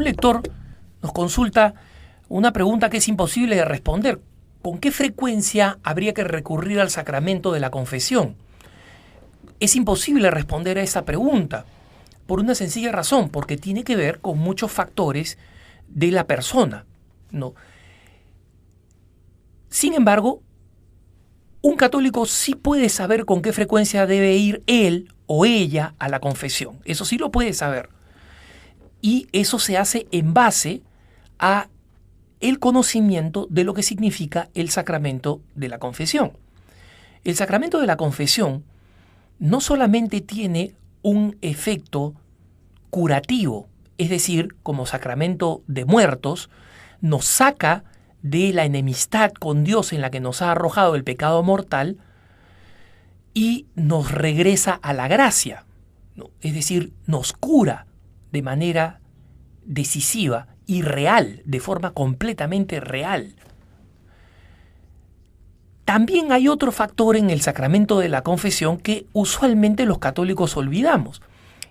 Un lector nos consulta una pregunta que es imposible de responder. ¿Con qué frecuencia habría que recurrir al sacramento de la confesión? Es imposible responder a esa pregunta por una sencilla razón, porque tiene que ver con muchos factores de la persona, ¿no? Sin embargo, un católico sí puede saber con qué frecuencia debe ir él o ella a la confesión. Eso sí lo puede saber. Y eso se hace en base a el conocimiento de lo que significa el sacramento de la confesión. El sacramento de la confesión no solamente tiene un efecto curativo, es decir, como sacramento de muertos, nos saca de la enemistad con Dios en la que nos ha arrojado el pecado mortal y nos regresa a la gracia, ¿no? Es decir, nos cura de manera decisiva y real, de forma completamente real. También hay otro factor en el sacramento de la confesión que usualmente los católicos olvidamos,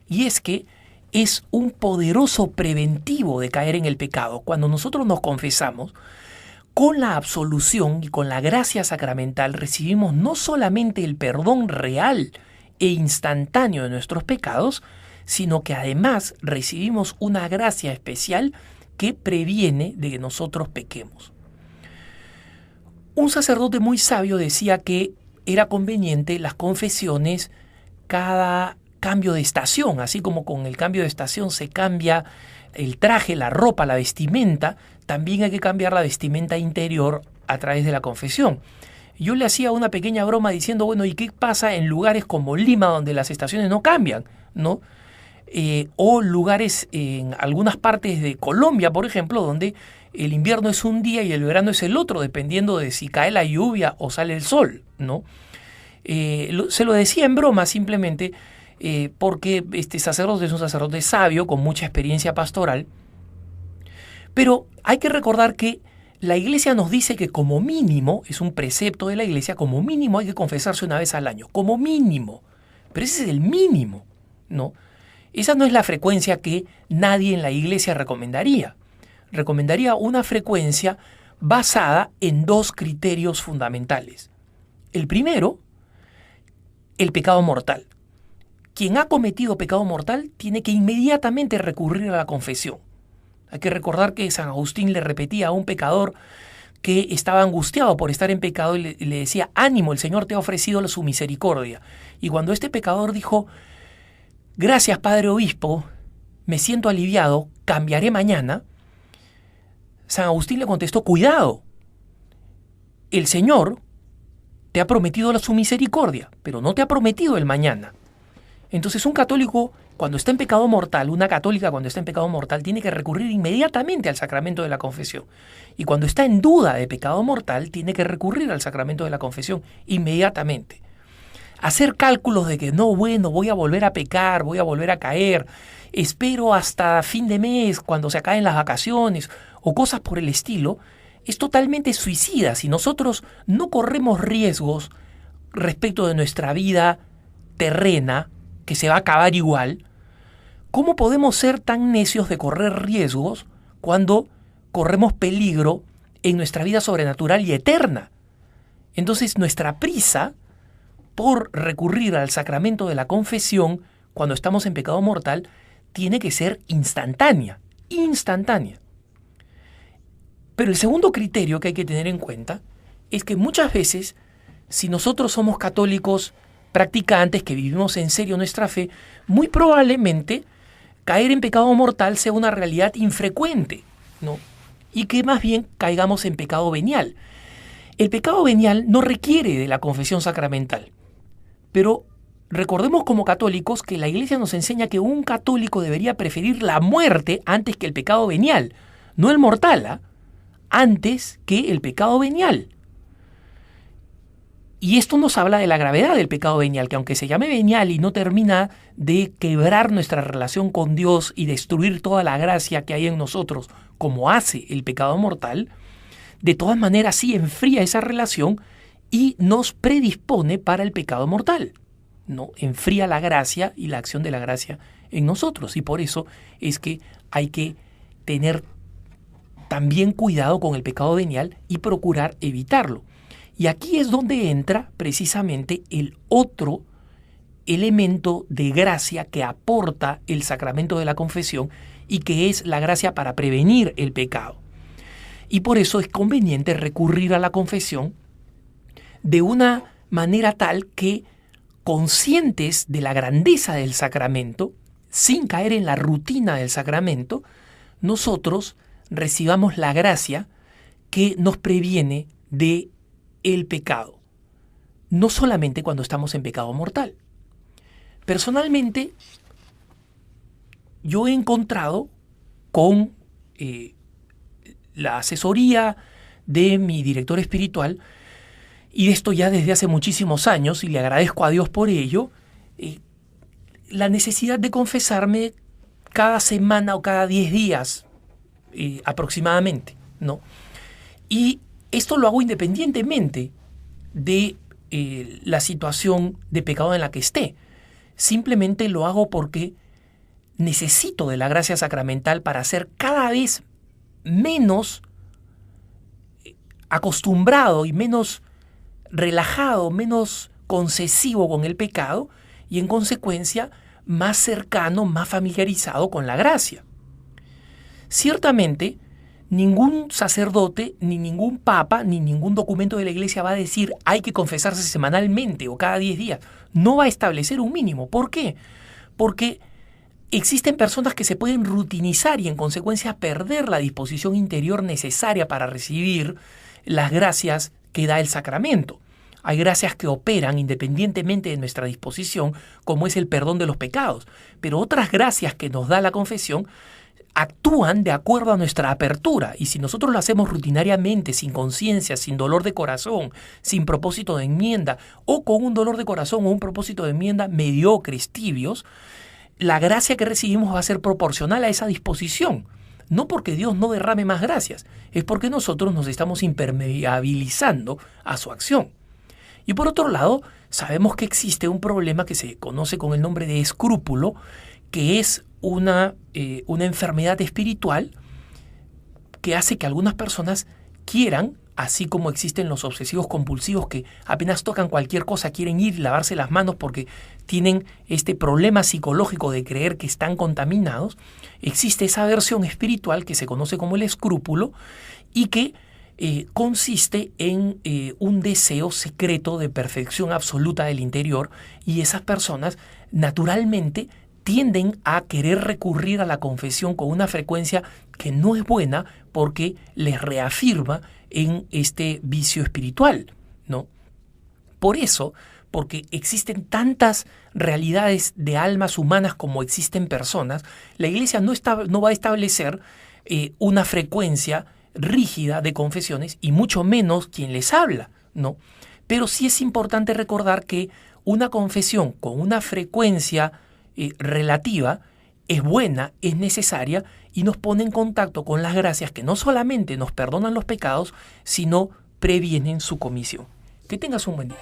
y es que es un poderoso preventivo de caer en el pecado. Cuando nosotros nos confesamos, con la absolución y con la gracia sacramental recibimos no solamente el perdón real e instantáneo de nuestros pecados, sino que además recibimos una gracia especial que previene de que nosotros pequemos. Un sacerdote muy sabio decía que era conveniente las confesiones cada cambio de estación, así como con el cambio de estación se cambia el traje, la ropa, la vestimenta, también hay que cambiar la vestimenta interior a través de la confesión. Yo le hacía una pequeña broma diciendo, bueno, ¿y qué pasa en lugares como Lima donde las estaciones no cambian, ¿no? O lugares en algunas partes de Colombia, por ejemplo, donde el invierno es un día y el verano es el otro, dependiendo de si cae la lluvia o sale el sol, ¿no? Se lo decía en broma simplemente porque este sacerdote es un sacerdote sabio con mucha experiencia pastoral, pero hay que recordar que la Iglesia nos dice que como mínimo, es un precepto de la Iglesia, como mínimo hay que confesarse una vez al año, como mínimo, pero ese es el mínimo, ¿no? Esa no es la frecuencia que nadie en la Iglesia recomendaría. Recomendaría una frecuencia basada en dos criterios fundamentales. El primero, el pecado mortal. Quien ha cometido pecado mortal tiene que inmediatamente recurrir a la confesión. Hay que recordar que San Agustín le repetía a un pecador que estaba angustiado por estar en pecado y le decía, ánimo, el Señor te ha ofrecido su misericordia. Y cuando este pecador dijo, gracias, Padre Obispo, me siento aliviado, cambiaré mañana, San Agustín le contestó, cuidado, el Señor te ha prometido su misericordia, pero no te ha prometido el mañana. Entonces un católico cuando está en pecado mortal, una católica cuando está en pecado mortal, tiene que recurrir inmediatamente al sacramento de la confesión. Y cuando está en duda de pecado mortal, tiene que recurrir al sacramento de la confesión inmediatamente. Hacer cálculos de que no, bueno, voy a volver a pecar, voy a volver a caer, espero hasta fin de mes, cuando se acaben las vacaciones, o cosas por el estilo, es totalmente suicida si nosotros no corremos riesgos respecto de nuestra vida terrena, que se va a acabar igual. ¿Cómo podemos ser tan necios de correr riesgos cuando corremos peligro en nuestra vida sobrenatural y eterna? Entonces nuestra prisa por recurrir al sacramento de la confesión cuando estamos en pecado mortal tiene que ser instantánea. Pero el segundo criterio que hay que tener en cuenta es que muchas veces, si nosotros somos católicos practicantes que vivimos en serio nuestra fe, muy probablemente caer en pecado mortal sea una realidad infrecuente, ¿no? Y que más bien caigamos en pecado venial. El pecado venial no requiere de la confesión sacramental, pero recordemos como católicos que la Iglesia nos enseña que un católico debería preferir la muerte antes que el pecado venial, no el mortal, antes que el pecado venial. Y esto nos habla de la gravedad del pecado venial, que aunque se llame venial y no termina de quebrar nuestra relación con Dios y destruir toda la gracia que hay en nosotros, como hace el pecado mortal, de todas maneras sí enfría esa relación y nos predispone para el pecado mortal, ¿no? Enfría la gracia y la acción de la gracia en nosotros. Y por eso es que hay que tener también cuidado con el pecado venial y procurar evitarlo. Y aquí es donde entra precisamente el otro elemento de gracia que aporta el sacramento de la confesión y que es la gracia para prevenir el pecado. Y por eso es conveniente recurrir a la confesión de una manera tal que, conscientes de la grandeza del sacramento, sin caer en la rutina del sacramento, nosotros recibamos la gracia que nos previene de el pecado, no solamente cuando estamos en pecado mortal. Personalmente, yo he encontrado con la asesoría de mi director espiritual, y esto ya desde hace muchísimos años, y le agradezco a Dios por ello, la necesidad de confesarme cada semana o cada 10 días aproximadamente, ¿no? Y esto lo hago independientemente de la situación de pecado en la que esté. Simplemente lo hago porque necesito de la gracia sacramental para ser cada vez menos acostumbrado y menos relajado, menos concesivo con el pecado y en consecuencia más cercano, más familiarizado con la gracia. Ciertamente, ningún sacerdote, ni ningún papa, ni ningún documento de la Iglesia va a decir hay que confesarse semanalmente o cada 10 días. No va a establecer un mínimo. ¿Por qué? Porque existen personas que se pueden rutinizar y en consecuencia perder la disposición interior necesaria para recibir las gracias que da el sacramento. Hay gracias que operan independientemente de nuestra disposición, como es el perdón de los pecados, pero otras gracias que nos da la confesión actúan de acuerdo a nuestra apertura, y si nosotros lo hacemos rutinariamente, sin conciencia, sin dolor de corazón, sin propósito de enmienda, o con un dolor de corazón o un propósito de enmienda mediocres, tibios, la gracia que recibimos va a ser proporcional a esa disposición. No porque Dios no derrame más gracias, es porque nosotros nos estamos impermeabilizando a su acción. Y por otro lado, sabemos que existe un problema que se conoce con el nombre de escrúpulo, que es una enfermedad espiritual que hace que algunas personas quieran, así como existen los obsesivos compulsivos que apenas tocan cualquier cosa quieren ir y lavarse las manos porque tienen este problema psicológico de creer que están contaminados, existe esa versión espiritual que se conoce como el escrúpulo y que consiste en un deseo secreto de perfección absoluta del interior, y esas personas naturalmente tienden a querer recurrir a la confesión con una frecuencia que no es buena porque les reafirma en este vicio espiritual, ¿no? Por eso, porque existen tantas realidades de almas humanas como existen personas, la Iglesia no va a establecer una frecuencia rígida de confesiones y mucho menos quien les habla, ¿no? Pero sí es importante recordar que una confesión con una frecuencia relativa es buena, es necesaria y nos pone en contacto con las gracias que no solamente nos perdonan los pecados, sino previenen su comisión. Que tengas un buen día.